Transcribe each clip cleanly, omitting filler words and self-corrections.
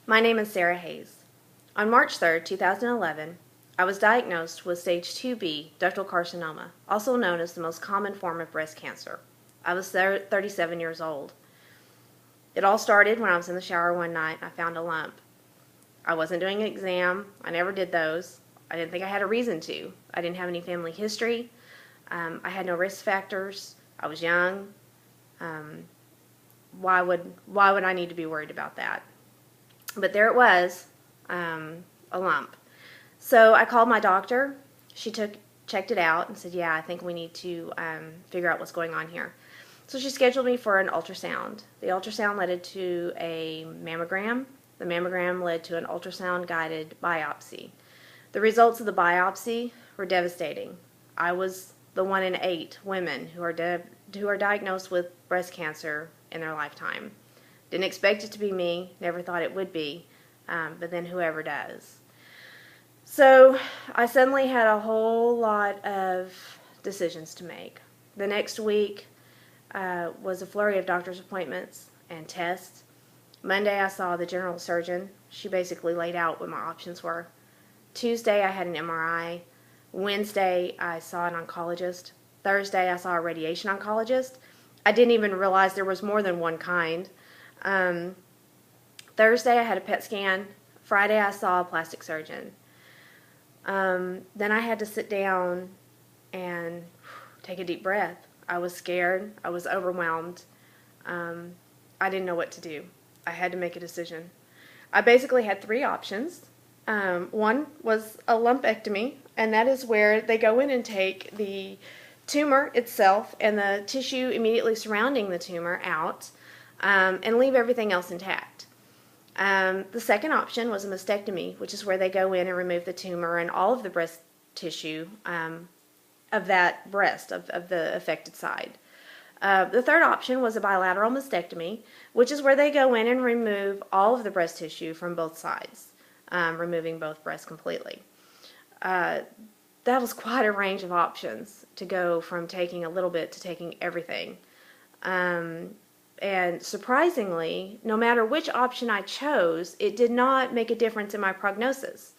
My name is Sarah Hayes. On March 3rd, 2011, I was diagnosed with stage 2B ductal carcinoma, also known as the most common form of breast cancer. I was 37 years old. It all started when I was in the shower one night and I found a lump. I wasn't doing an exam. I never did those. I didn't think I had a reason to. I didn't have any family history. I had no risk factors. I was young. Why would I need to be worried about that? But there it was, a lump. So I called my doctor. She checked it out and said, yeah, I think we need to figure out what's going on here. So she scheduled me for an ultrasound. The ultrasound led to a mammogram. The mammogram led to an ultrasound-guided biopsy. The results of the biopsy were devastating. I was the 1 in 8 women who are diagnosed with breast cancer in their lifetime. Didn't expect it to be me, never thought it would be, but then whoever does. So I suddenly had a whole lot of decisions to make. The next week was a flurry of doctor's appointments and tests. Monday I saw the general surgeon. She basically laid out what my options were. Tuesday I had an MRI. Wednesday I saw an oncologist. Thursday I saw a radiation oncologist. I didn't even realize there was more than one kind. Thursday I had a PET scan. Friday I saw a plastic surgeon. Then I had to sit down and take a deep breath. I was scared. I was overwhelmed. I didn't know what to do. I had to make a decision. I basically had 3 options. One was a lumpectomy, and that is where they go in and take the tumor itself and the tissue immediately surrounding the tumor out and leave everything else intact. The second option was a mastectomy, which is where they go in and remove the tumor and all of the breast tissue of that breast, of the affected side. The third option was a bilateral mastectomy, which is where they go in and remove all of the breast tissue from both sides, removing both breasts completely. That was quite a range of options to go from taking a little bit to taking everything. And surprisingly, no matter which option I chose, it did not make a difference in my prognosis,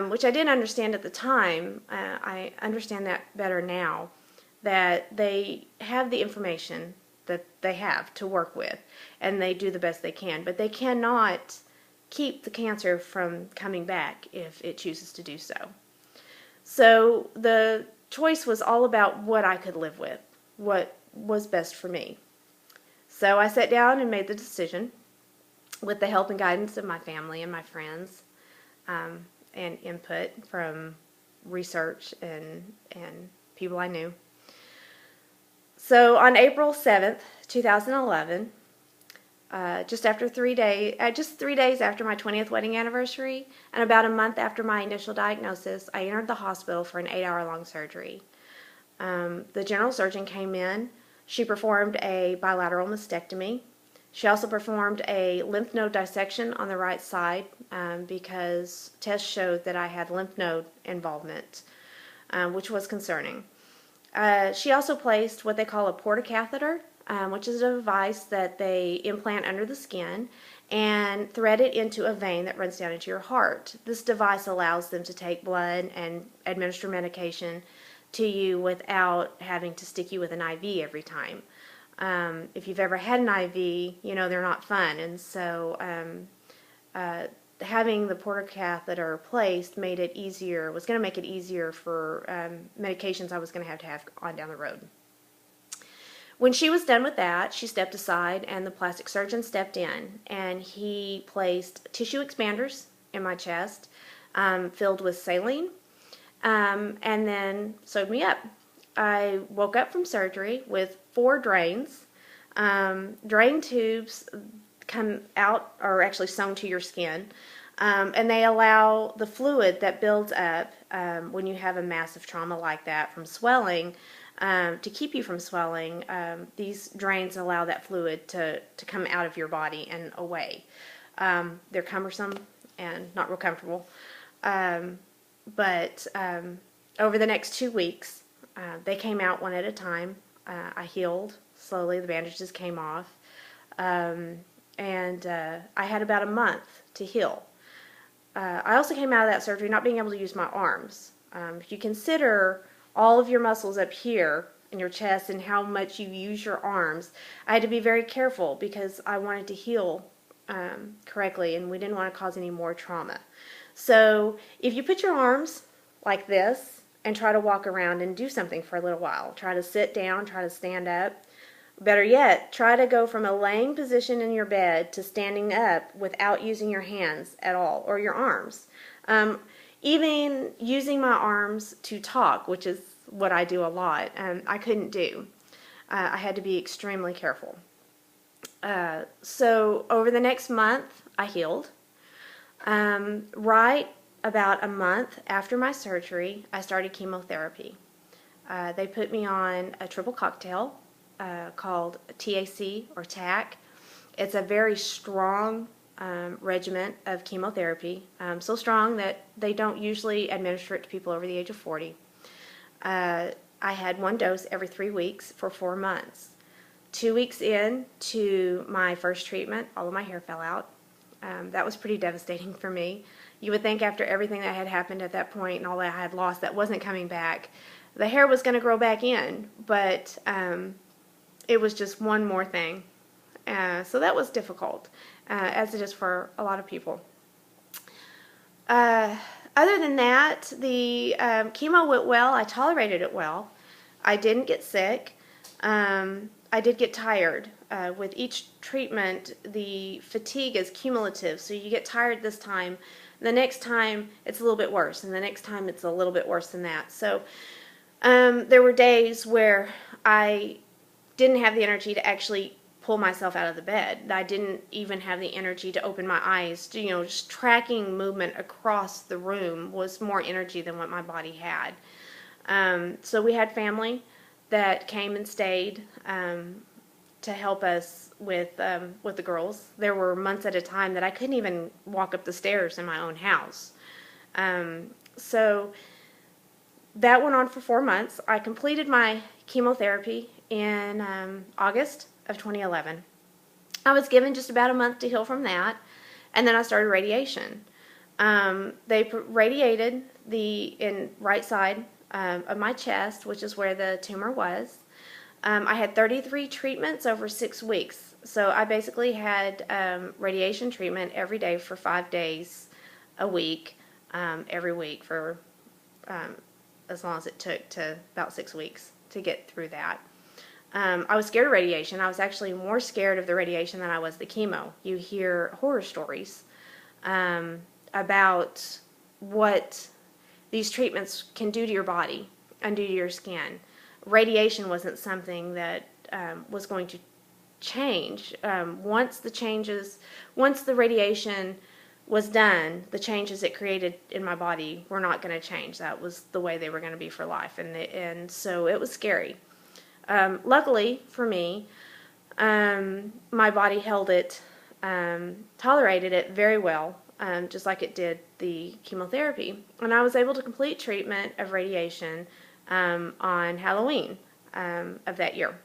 which I didn't understand at the time. I understand that better now, that they have the information that they have to work with, and they do the best they can, but they cannot keep the cancer from coming back if it chooses to do so. So the choice was all about what I could live with, what was best for me. So I sat down and made the decision with the help and guidance of my family and my friends, and input from research and people I knew. So on April 7th, 2011, just 3 days after my 20th wedding anniversary and about a month after my initial diagnosis, I entered the hospital for an 8-hour-long surgery. The general surgeon came in. She performed a bilateral mastectomy. She also performed a lymph node dissection on the right side because tests showed that I had lymph node involvement, which was concerning. She also placed what they call a portocatheter, which is a device that they implant under the skin and thread it into a vein that runs down into your heart. This device allows them to take blood and administer medication to you without having to stick you with an IV every time. If you've ever had an IV, you know they're not fun, and so having the portocatheter placed made it easier, was going to make it easier for medications I was going to have on down the road. When she was done with that, she stepped aside and the plastic surgeon stepped in, and he placed tissue expanders in my chest filled with saline, and then sewed me up. I woke up from surgery with 4 drains. Drain tubes come out, or actually sewn to your skin, and they allow the fluid that builds up when you have a massive trauma like that from swelling, to keep you from swelling. These drains allow that fluid to come out of your body and away. They're cumbersome and not real comfortable. But over the next 2 weeks, they came out one at a time. I healed slowly. The bandages came off. and I had about a month to heal. I also came out of that surgery not being able to use my arms. If you consider all of your muscles up here in your chest and how much you use your arms, I had to be very careful because I wanted to heal correctly, and we didn't want to cause any more trauma. So if you put your arms like this and try to walk around and do something for a little while, try to sit down, try to stand up. Better yet, try to go from a laying position in your bed to standing up without using your hands at all, or your arms. Even using my arms to talk, which is what I do a lot, I couldn't do. I had to be extremely careful. So over the next month, I healed. Right about a month after my surgery, I started chemotherapy. They put me on a triple cocktail called TAC or TAC. It's a very strong regimen of chemotherapy, so strong that they don't usually administer it to people over the age of 40. I had one dose every 3 weeks for 4 months. 2 weeks in to my first treatment, all of my hair fell out. That was pretty devastating for me. You would think after everything that had happened at that point and all that I had lost that wasn't coming back, the hair was going to grow back in, but it was just one more thing. So that was difficult, as it is for a lot of people. Other than that, the chemo went well. I tolerated it well. I didn't get sick. I did get tired. With each treatment, the fatigue is cumulative, so you get tired this time. The next time, it's a little bit worse, and the next time, it's a little bit worse than that. So there were days where I didn't have the energy to actually pull myself out of the bed. I didn't even have the energy to open my eyes. Just tracking movement across the room was more energy than what my body had. So we had family that came and stayed to help us with the girls. There were months at a time that I couldn't even walk up the stairs in my own house. So that went on for 4 months. I completed my chemotherapy in August of 2011. I was given just about a month to heal from that, and then I started radiation. They radiated the right side of my chest, which is where the tumor was. I had 33 treatments over 6 weeks. So I basically had radiation treatment every day for 5 days a week, every week for as long as it took, to about 6 weeks to get through that. I was scared of radiation. I was actually more scared of the radiation than I was the chemo. You hear horror stories about what these treatments can do to your body and do to your skin. Radiation wasn't something that was going to change. Once the radiation was done, the changes it created in my body were not going to change. That was the way they were going to be for life, and so it was scary. Luckily for me, my body held it, tolerated it very well, just like it did the chemotherapy. And I was able to complete treatment of radiation on Halloween of that year.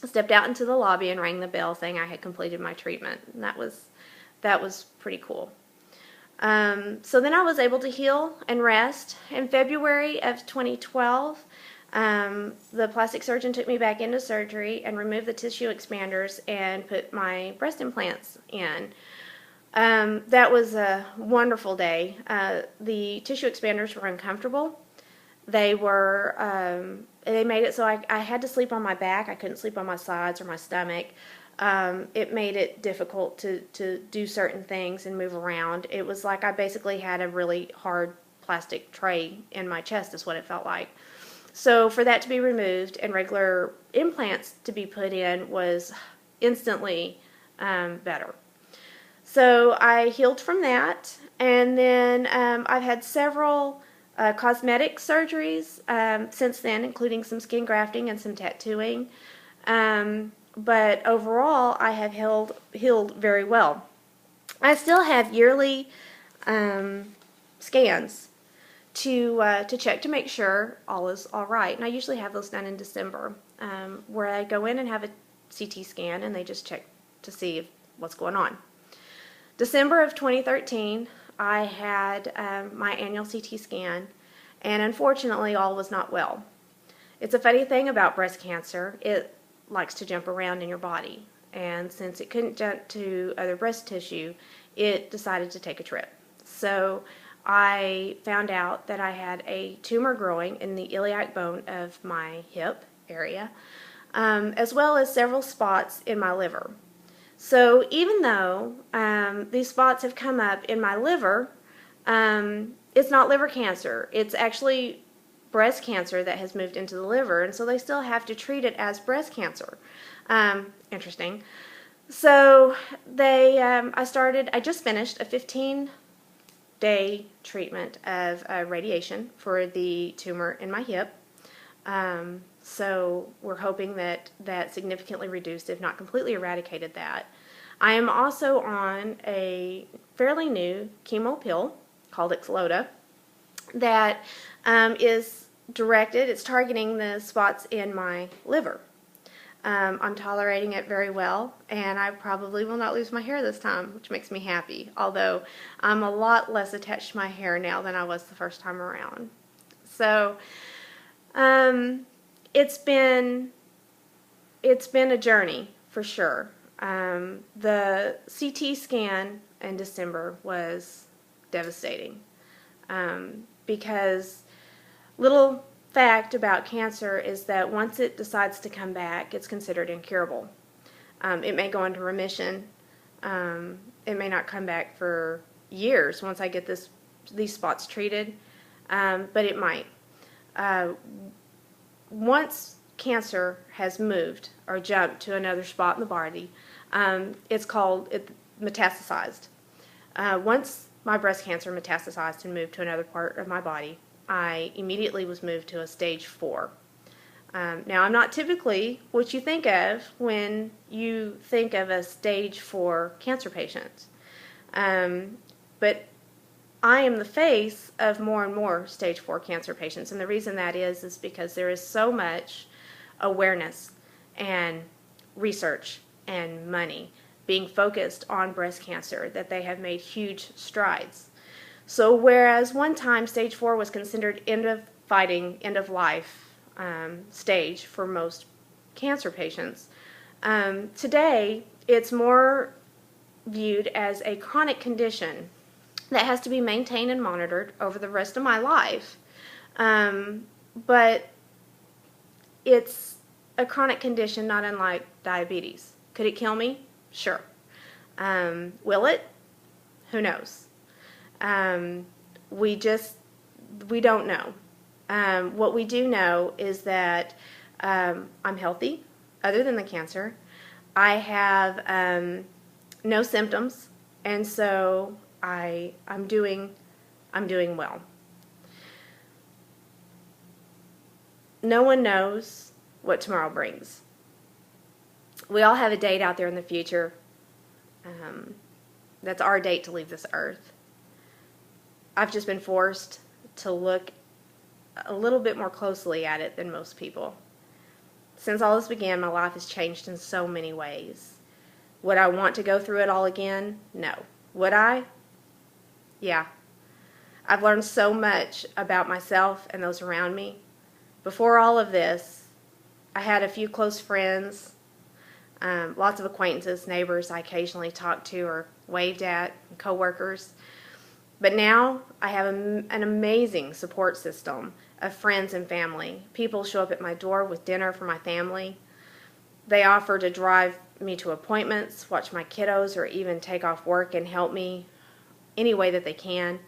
I stepped out into the lobby and rang the bell saying I had completed my treatment. And that was pretty cool. So then I was able to heal and rest. In February of 2012, the plastic surgeon took me back into surgery and removed the tissue expanders and put my breast implants in. That was a wonderful day. The tissue expanders were uncomfortable. They made it so I had to sleep on my back. I couldn't sleep on my sides or my stomach. It made it difficult to do certain things and move around. It was like I basically had a really hard plastic tray in my chest is what it felt like. So for that to be removed and regular implants to be put in was instantly better. So I healed from that, and then I've had several cosmetic surgeries since then, including some skin grafting and some tattooing. But overall, I have healed very well. I still have yearly scans to check to make sure all is all right. And I usually have those done in December, where I go in and have a CT scan, and they just check to see if what's going on. December of 2013, I had my annual CT scan, and unfortunately all was not well. It's a funny thing about breast cancer. It likes to jump around in your body, and since it couldn't jump to other breast tissue, it decided to take a trip. So I found out that I had a tumor growing in the iliac bone of my hip area, as well as several spots in my liver. So even though these spots have come up in my liver, it's not liver cancer. It's actually breast cancer that has moved into the liver, and so they still have to treat it as breast cancer. Interesting. So I just finished a 15-day treatment of radiation for the tumor in my hip. So we're hoping that that significantly reduced, if not completely eradicated that. I am also on a fairly new chemo pill called Xloda that is directed, it's targeting the spots in my liver. I'm tolerating it very well, and I probably will not lose my hair this time, which makes me happy, although I'm a lot less attached to my hair now than I was the first time around. So it's been a journey for sure. The CT scan in December was devastating because little fact about cancer is that once it decides to come back, it's considered incurable. It may go into remission. It may not come back for years once I get these spots treated, but it might. Once cancer has moved or jumped to another spot in the body, it's metastasized. Once my breast cancer metastasized and moved to another part of my body, I immediately was moved to a stage 4. Now, I'm not typically what you think of when you think of a stage 4 cancer patient, but I am the face of more and more stage 4 cancer patients, and the reason that is because there is so much awareness and research and money being focused on breast cancer that they have made huge strides. So whereas one time stage 4 was considered end of fighting, end of life stage for most cancer patients, today it's more viewed as a chronic condition that has to be maintained and monitored over the rest of my life. But it's a chronic condition not unlike diabetes. Could it kill me? Sure. Will it? Who knows? We don't know. What we do know is that I'm healthy, other than the cancer. I have no symptoms, and so I'm doing well. No one knows what tomorrow brings. We all have a date out there in the future. That's our date to leave this earth. I've just been forced to look a little bit more closely at it than most people. Since all this began, my life has changed in so many ways. Would I want to go through it all again? No. Would I? Yeah. I've learned so much about myself and those around me. Before all of this, I had a few close friends, lots of acquaintances, neighbors I occasionally talked to or waved at, coworkers. But now I have an amazing support system of friends and family. People show up at my door with dinner for my family. They offer to drive me to appointments, watch my kiddos, or even take off work and help me any way that they can.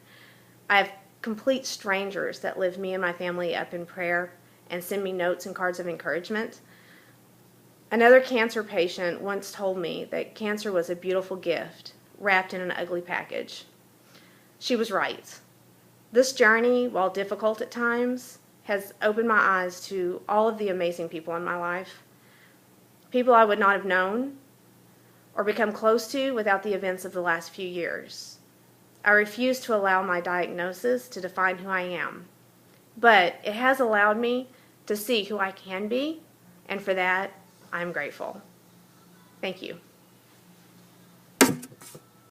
I have complete strangers that lift me and my family up in prayer and send me notes and cards of encouragement. Another cancer patient once told me that cancer was a beautiful gift wrapped in an ugly package. She was right. This journey, while difficult at times, has opened my eyes to all of the amazing people in my life. People I would not have known or become close to without the events of the last few years. I refuse to allow my diagnosis to define who I am, but it has allowed me to see who I can be, and for that, I'm grateful. Thank you.